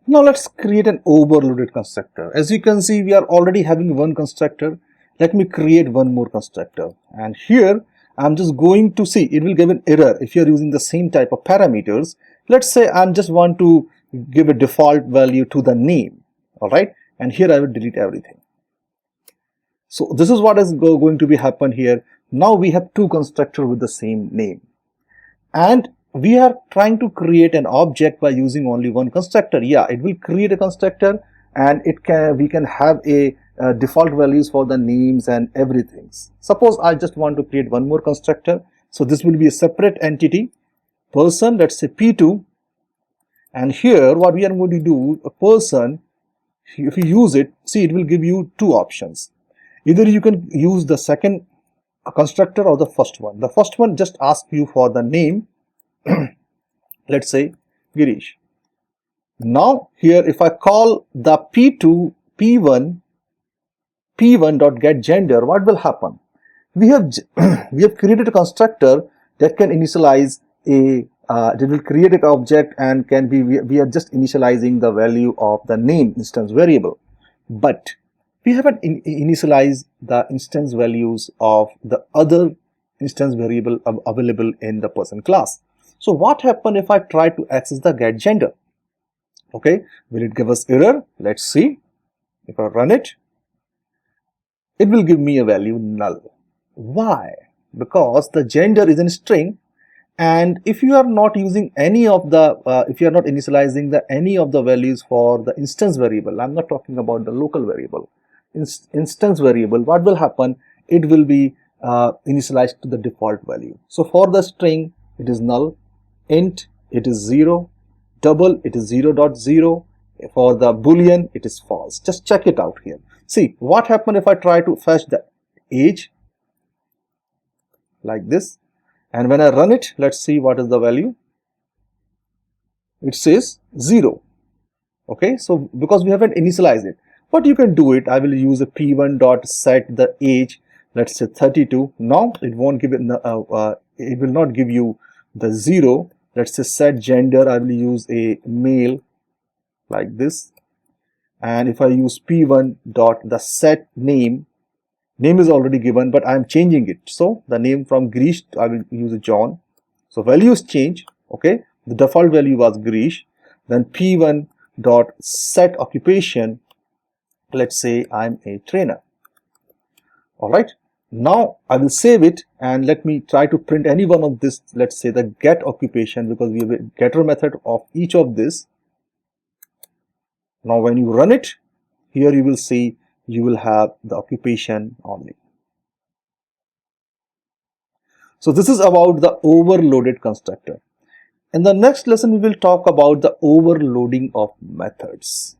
Now let's create an overloaded constructor. As you can see, we are already having one constructor. Let me create one more constructor. And here I'm just going to see, it will give an error if you're using the same type of parameters. Let's say I just want to give a default value to the name. All right. And here I will delete everything. So this is what is going to be happen here. Now we have two constructors with the same name. And we are trying to create an object by using only one constructor. Yeah, it will create a constructor, and we can have a default values for the names and everything. Suppose I just want to create one more constructor. So this will be a separate entity, person, let's say P2. And here what we are going to do, a person, if you use it, see, it will give you two options. Either you can use the second constructor or the first one. The first one just asks you for the name. Let's say Girish. Now here if I call the P2 P1.getGender, what will happen? We have created a constructor that can initialize a it will create an object and can be we are just initializing the value of the name instance variable, but we haven't initialized the instance values of the other instance variable available in the person class. So what happens if I try to access the getGender? Okay, will it give us error? Let's see. If I run it, it will give me a value null. Why? Because the gender is in string, and if you are not using any of the if you are not initializing any of the values for the instance variable, I'm not talking about the local variable, instance variable, what will happen? It will be initialized to the default value. So for the string it is null, int it is 0, double it is 0.0, for the boolean it is false. Just check it out here. See what happened if I try to fetch the age like this, and when I run it, let's see what is the value. It says 0. Okay, so because we haven't initialized it, but you can do it. I will use a p1.set the age, let's say 32. Now it won't give it it will not give you the 0. Let's say set gender, I will use a male like this. And if I use p1 dot the set name is already given, but I am changing it. So the name from Girish, I will use John. So values change. Okay, the default value was Girish. Then p1 dot set occupation, let's say I'm a trainer. All right, now I will save it, and let me try to print any one of this. Let's say the get occupation, because we have a getter method of each of this. Now when you run it, here you will see you will have the occupation only. So this is about the overloaded constructor. In the next lesson we will talk about the overloading of methods.